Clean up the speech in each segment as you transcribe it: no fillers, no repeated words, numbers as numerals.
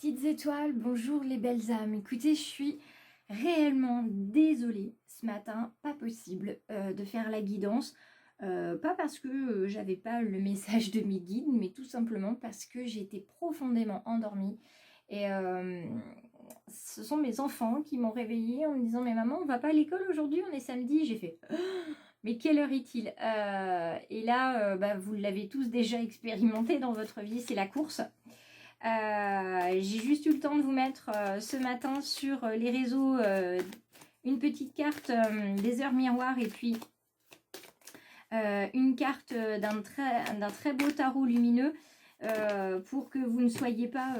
petites étoiles, bonjour les belles âmes. Écoutez, je suis réellement désolée ce matin, pas possible de faire la guidance. Pas parce que j'avais pas le message de mes guides, mais tout simplement parce que j'étais profondément endormie. Et ce sont mes enfants qui m'ont réveillée en me disant « Mais maman, on va pas à l'école aujourd'hui, on est samedi ?» J'ai fait « Mais quelle heure est-il ?» Et là, vous l'avez tous déjà expérimenté dans votre vie, c'est la course. J'ai juste eu le temps de vous mettre ce matin sur les réseaux une petite carte des heures miroirs et puis une carte d'un très beau tarot lumineux pour que vous ne soyez pas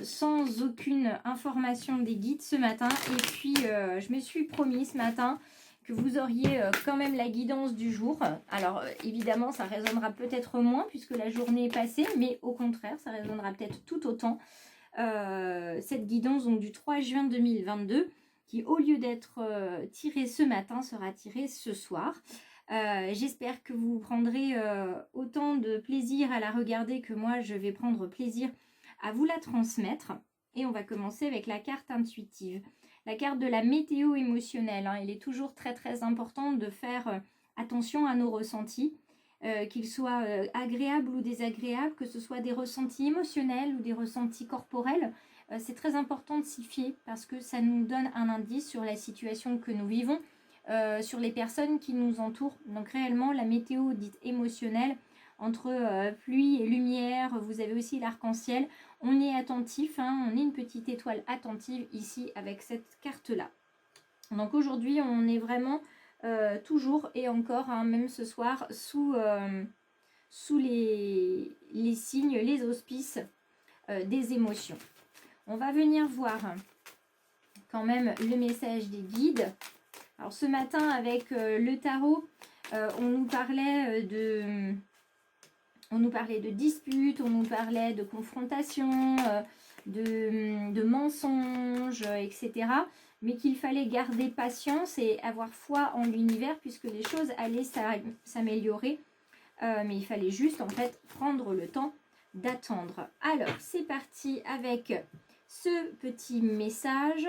sans aucune information des guides ce matin. Et puis je me suis promis ce matin que vous auriez quand même la guidance du jour. Alors évidemment ça résonnera peut-être moins puisque la journée est passée, mais au contraire ça résonnera peut-être tout autant. Cette guidance donc, du 3 juin 2022 qui au lieu d'être tirée ce matin sera tirée ce soir. J'espère que vous prendrez autant de plaisir à la regarder que moi je vais prendre plaisir à vous la transmettre. Et on va commencer avec la carte intuitive. La carte de la météo émotionnelle, hein. Il est toujours très très important de faire attention à nos ressentis, qu'ils soient agréables ou désagréables, que ce soit des ressentis émotionnels ou des ressentis corporels. C'est très important de s'y fier parce que ça nous donne un indice sur la situation que nous vivons, sur les personnes qui nous entourent. Donc réellement la météo dite émotionnelle, entre pluie et lumière, vous avez aussi l'arc-en-ciel. On est attentif, hein, on est une petite étoile attentive ici avec cette carte-là. Donc aujourd'hui, on est vraiment toujours et encore, hein, même ce soir, sous les signes, les auspices des émotions. On va venir voir quand même le message des guides. Alors ce matin, avec le tarot, on nous parlait de disputes, on nous parlait de confrontations, de mensonges, etc. Mais qu'il fallait garder patience et avoir foi en l'univers puisque les choses allaient s'améliorer. Mais il fallait juste en fait prendre le temps d'attendre. Alors c'est parti avec ce petit message.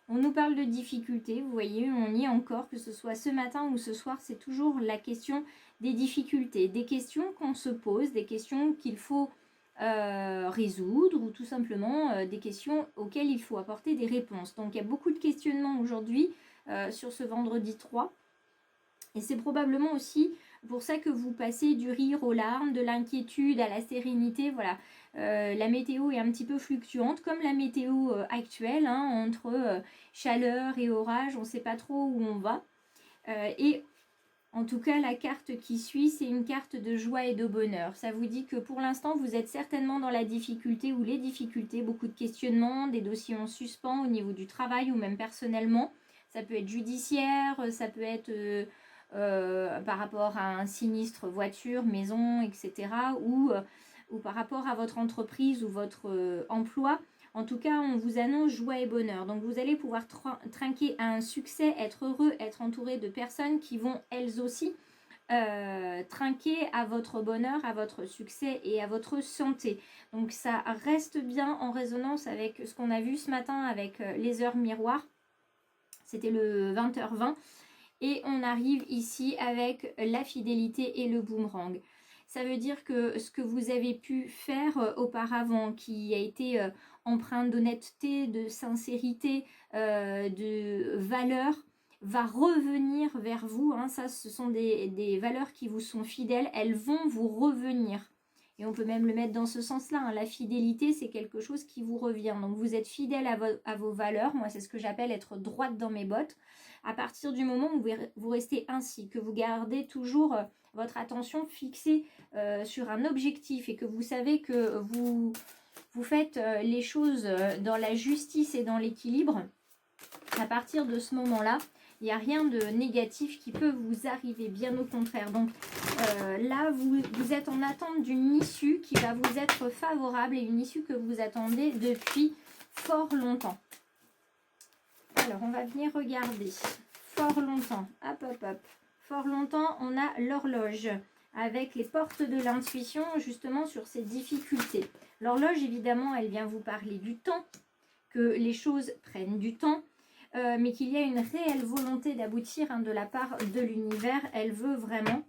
On nous parle de difficultés, vous voyez, on y est encore, que ce soit ce matin ou ce soir, c'est toujours la question des difficultés, des questions qu'on se pose, des questions qu'il faut résoudre ou tout simplement des questions auxquelles il faut apporter des réponses. Donc il y a beaucoup de questionnements aujourd'hui sur ce vendredi 3 et c'est probablement aussi pour ça que vous passez du rire aux larmes, de l'inquiétude à la sérénité, voilà. La météo est un petit peu fluctuante, comme la météo actuelle, hein, entre chaleur et orage, on ne sait pas trop où on va. Et en tout cas, la carte qui suit, c'est une carte de joie et de bonheur. Ça vous dit que pour l'instant, vous êtes certainement dans la difficulté ou les difficultés, beaucoup de questionnements, des dossiers en suspens au niveau du travail ou même personnellement. Ça peut être judiciaire, ça peut être par rapport à un sinistre voiture, maison, etc. Ou par rapport à votre entreprise ou votre emploi. En tout cas, on vous annonce joie et bonheur. Donc, vous allez pouvoir trinquer à un succès, être heureux, être entouré de personnes qui vont, elles aussi, trinquer à votre bonheur, à votre succès et à votre santé. Donc, ça reste bien en résonance avec ce qu'on a vu ce matin avec les heures miroirs. C'était le 20h20. Et on arrive ici avec la fidélité et le boomerang. Ça veut dire que ce que vous avez pu faire auparavant, qui a été empreint d'honnêteté, de sincérité, de valeur, va revenir vers vous. Hein. Ça, ce sont des valeurs qui vous sont fidèles. Elles vont vous revenir. Et on peut même le mettre dans ce sens-là. Hein. La fidélité, c'est quelque chose qui vous revient. Donc, vous êtes fidèle à vos valeurs. Moi, c'est ce que j'appelle être droite dans mes bottes. À partir du moment où vous restez ainsi, que vous gardez toujours votre attention fixée sur un objectif et que vous savez que vous faites les choses dans la justice et dans l'équilibre, à partir de ce moment-là, il n'y a rien de négatif qui peut vous arriver, bien au contraire. Donc là, vous êtes en attente d'une issue qui va vous être favorable et une issue que vous attendez depuis fort longtemps. Alors, on va venir regarder. Fort longtemps. Hop, hop, hop. Fort longtemps, on a l'horloge. avec les portes de l'intuition, justement sur ces difficultés. L'horloge, évidemment, elle vient vous parler du temps, que les choses prennent du temps, mais qu'il y a une réelle volonté d'aboutir de la part de l'univers. Elle veut vraiment,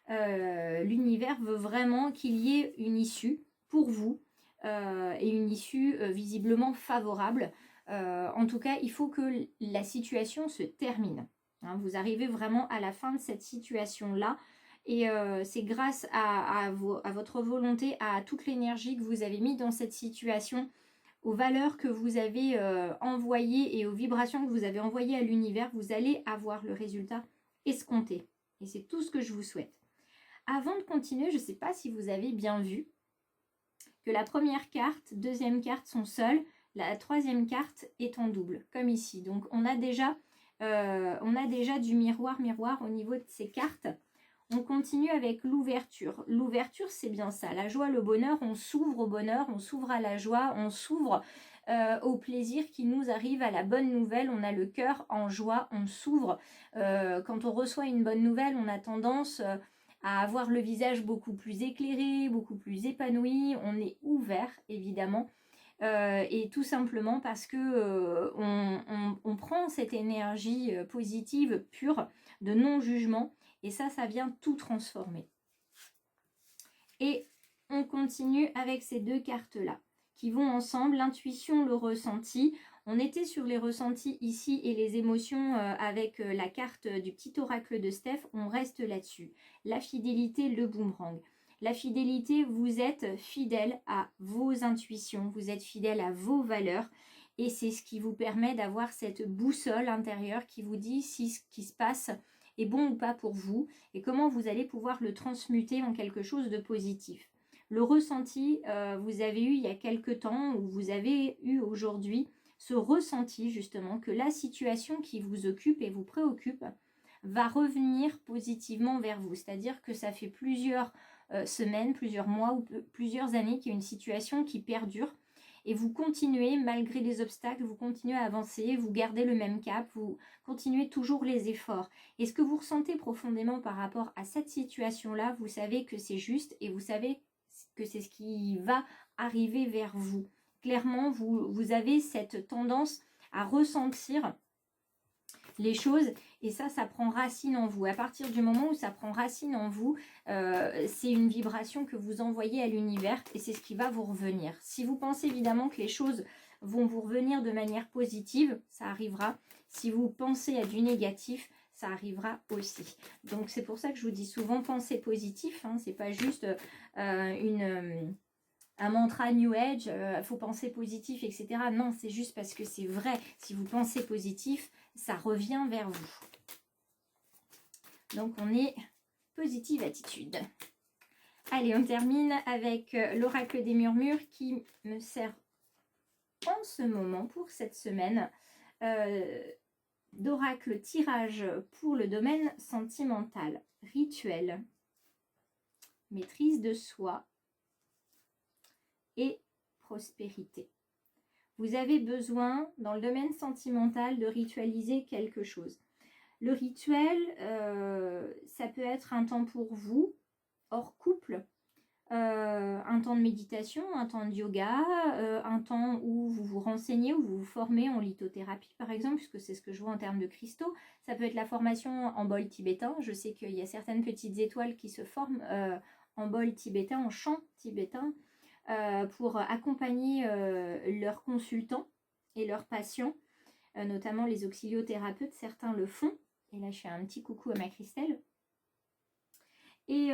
l'univers veut vraiment qu'il y ait une issue pour vous, et une issue visiblement favorable. En tout cas, il faut que la situation se termine. Hein, vous arrivez vraiment à la fin de cette situation-là. Et c'est grâce à votre volonté, à toute l'énergie que vous avez mis dans cette situation, aux valeurs que vous avez envoyées et aux vibrations que vous avez envoyées à l'univers, vous allez avoir le résultat escompté. Et c'est tout ce que je vous souhaite. Avant de continuer, je ne sais pas si vous avez bien vu que la première carte, deuxième carte sont seules, la troisième carte est en double, comme ici. Donc on a déjà du miroir au niveau de ces cartes. On continue avec l'ouverture. L'ouverture, c'est bien ça. La joie, le bonheur, on s'ouvre au bonheur, on s'ouvre à la joie, on s'ouvre au plaisir qui nous arrive, à la bonne nouvelle. On a le cœur en joie, on s'ouvre. Quand on reçoit une bonne nouvelle, on a tendance à avoir le visage beaucoup plus éclairé, beaucoup plus épanoui. On est ouvert, évidemment. Et tout simplement parce que on prend cette énergie positive, pure, de non-jugement. Et ça vient tout transformer. Et on continue avec ces deux cartes-là qui vont ensemble, l'intuition, le ressenti. On était sur les ressentis ici et les émotions avec la carte du petit oracle de Steph. On reste là-dessus. La fidélité, le boomerang. La fidélité, vous êtes fidèle à vos intuitions, vous êtes fidèle à vos valeurs. Et c'est ce qui vous permet d'avoir cette boussole intérieure qui vous dit si ce qui se passe est bon ou pas pour vous et comment vous allez pouvoir le transmuter en quelque chose de positif. Le ressenti, vous avez eu il y a quelque temps ou vous avez eu aujourd'hui ce ressenti justement que la situation qui vous occupe et vous préoccupe va revenir positivement vers vous. C'est-à-dire que ça fait plusieurs semaines, plusieurs mois ou plusieurs années qu'il y a une situation qui perdure. Et vous continuez, malgré les obstacles, vous continuez à avancer, vous gardez le même cap, vous continuez toujours les efforts. Et ce que vous ressentez profondément par rapport à cette situation-là, vous savez que c'est juste et vous savez que c'est ce qui va arriver vers vous. Clairement, vous avez cette tendance à ressentir les choses et ça prend racine en vous. À partir du moment où ça prend racine en vous, c'est une vibration que vous envoyez à l'univers et c'est ce qui va vous revenir. Si vous pensez évidemment que les choses vont vous revenir de manière positive, ça arrivera. Si vous pensez à du négatif, ça arrivera aussi. Donc c'est pour ça que je vous dis souvent pensez positif, hein, c'est pas juste un mantra New Age, faut penser positif, etc. Non, c'est juste parce que c'est vrai. Si vous pensez positif, ça revient vers vous. Donc on est positive attitude. Allez, on termine avec l'oracle des murmures qui me sert en ce moment pour cette semaine d'oracle tirage pour le domaine sentimental, rituel, maîtrise de soi et prospérité. Vous avez besoin, dans le domaine sentimental, de ritualiser quelque chose. Le rituel, ça peut être un temps pour vous, hors couple, un temps de méditation, un temps de yoga, un temps où vous vous renseignez, où vous vous formez en lithothérapie, par exemple, puisque c'est ce que je vois en termes de cristaux. Ça peut être la formation en bol tibétain. Je sais qu'il y a certaines petites étoiles qui se forment en bol tibétain, en chant tibétain, pour accompagner leurs consultants et leurs patients, notamment les auxiliothérapeutes, certains le font. Et là, je fais un petit coucou à ma Christelle. Et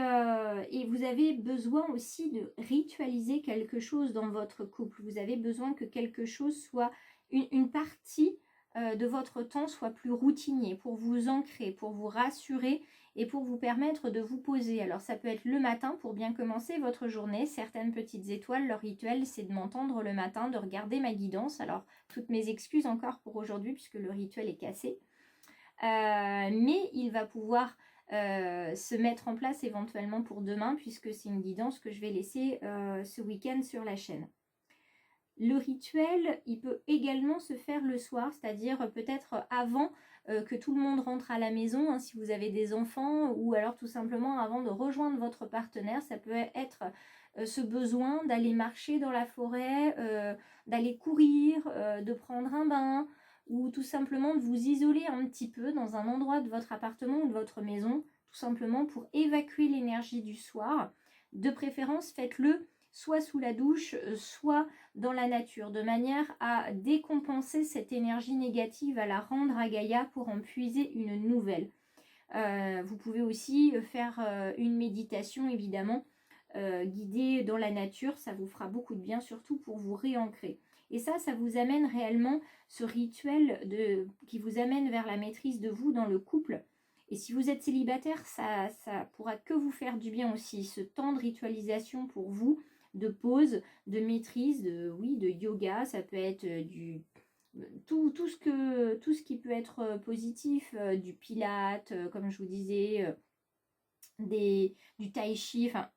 vous avez besoin aussi de ritualiser quelque chose dans votre couple. Vous avez besoin que quelque chose soit, une partie de votre temps soit plus routinier, pour vous ancrer, pour vous rassurer et pour vous permettre de vous poser. Alors ça peut être le matin pour bien commencer votre journée. Certaines petites étoiles, leur rituel, c'est de m'entendre le matin, de regarder ma guidance. Alors toutes mes excuses encore pour aujourd'hui puisque le rituel est cassé. Mais il va pouvoir se mettre en place éventuellement pour demain puisque c'est une guidance que je vais laisser ce week-end sur la chaîne. Le rituel, il peut également se faire le soir, c'est-à-dire peut-être avant que tout le monde rentre à la maison, hein, si vous avez des enfants, ou alors tout simplement avant de rejoindre votre partenaire. Ça peut être ce besoin d'aller marcher dans la forêt, d'aller courir, de prendre un bain, ou tout simplement de vous isoler un petit peu dans un endroit de votre appartement ou de votre maison, tout simplement pour évacuer l'énergie du soir. De préférence, faites-le soit sous la douche, soit dans la nature, de manière à décompenser cette énergie négative, à la rendre à Gaïa pour en puiser une nouvelle. Vous pouvez aussi faire une méditation, évidemment, guidée dans la nature. Ça vous fera beaucoup de bien, surtout pour vous réancrer. Et ça vous amène réellement ce rituel qui vous amène vers la maîtrise de vous dans le couple. Et si vous êtes célibataire, ça pourra que vous faire du bien aussi. Ce temps de ritualisation pour vous, de pause, de maîtrise, de yoga, ça peut être tout ce qui peut être positif, du pilate, comme je vous disais, du tai chi, enfin,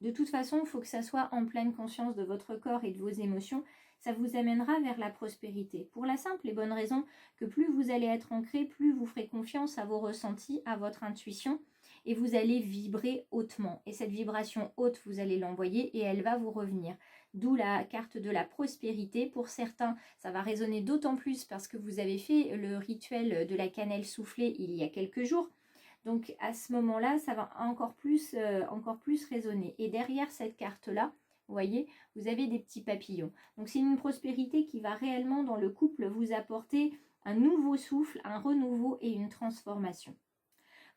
de toute façon, il faut que ça soit en pleine conscience de votre corps et de vos émotions. Ça vous amènera vers la prospérité. Pour la simple et bonne raison que plus vous allez être ancré, plus vous ferez confiance à vos ressentis, à votre intuition, et vous allez vibrer hautement. Et cette vibration haute, vous allez l'envoyer et elle va vous revenir. D'où la carte de la prospérité. Pour certains, ça va résonner d'autant plus parce que vous avez fait le rituel de la cannelle soufflée il y a quelques jours. Donc à ce moment-là, ça va encore plus résonner. Et derrière cette carte-là, vous voyez, vous avez des petits papillons. Donc c'est une prospérité qui va réellement dans le couple vous apporter un nouveau souffle, un renouveau et une transformation.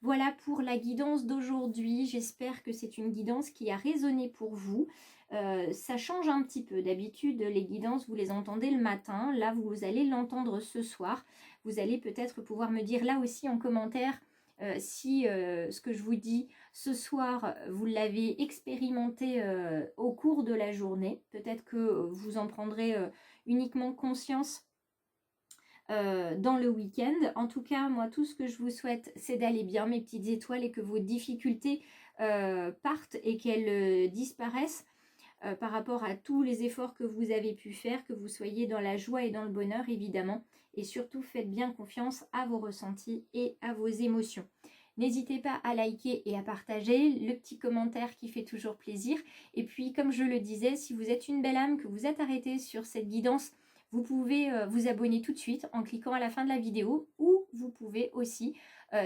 Voilà pour la guidance d'aujourd'hui. J'espère que c'est une guidance qui a résonné pour vous. Ça change un petit peu. D'habitude, les guidances, vous les entendez le matin. Là, vous allez l'entendre ce soir. Vous allez peut-être pouvoir me dire là aussi en commentaire si ce que je vous dis ce soir, vous l'avez expérimenté au cours de la journée. Peut-être que vous en prendrez uniquement conscience dans le week-end. En tout cas, moi, tout ce que je vous souhaite, c'est d'aller bien, mes petites étoiles, et que vos difficultés partent et qu'elles disparaissent par rapport à tous les efforts que vous avez pu faire, que vous soyez dans la joie et dans le bonheur, évidemment. Et surtout, faites bien confiance à vos ressentis et à vos émotions. N'hésitez pas à liker et à partager, le petit commentaire qui fait toujours plaisir. Et puis, comme je le disais, si vous êtes une belle âme, que vous êtes arrêté sur cette guidance, vous pouvez vous abonner tout de suite en cliquant à la fin de la vidéo, ou vous pouvez aussi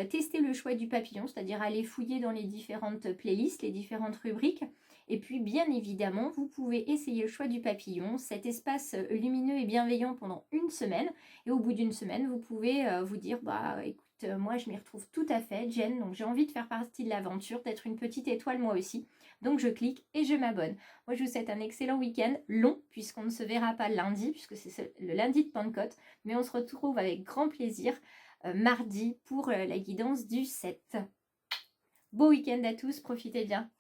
tester le choix du papillon, c'est-à-dire aller fouiller dans les différentes playlists, les différentes rubriques. Et puis, bien évidemment, vous pouvez essayer le choix du papillon, cet espace lumineux et bienveillant pendant une semaine. Et au bout d'une semaine, vous pouvez vous dire, bah écoute, moi je m'y retrouve tout à fait, Jen, donc j'ai envie de faire partie de l'aventure, d'être une petite étoile moi aussi. Donc je clique et je m'abonne. Moi je vous souhaite un excellent week-end, long, puisqu'on ne se verra pas lundi, puisque c'est le lundi de Pentecôte, mais on se retrouve avec grand plaisir mardi pour la guidance du 7. Beau week-end à tous, profitez bien.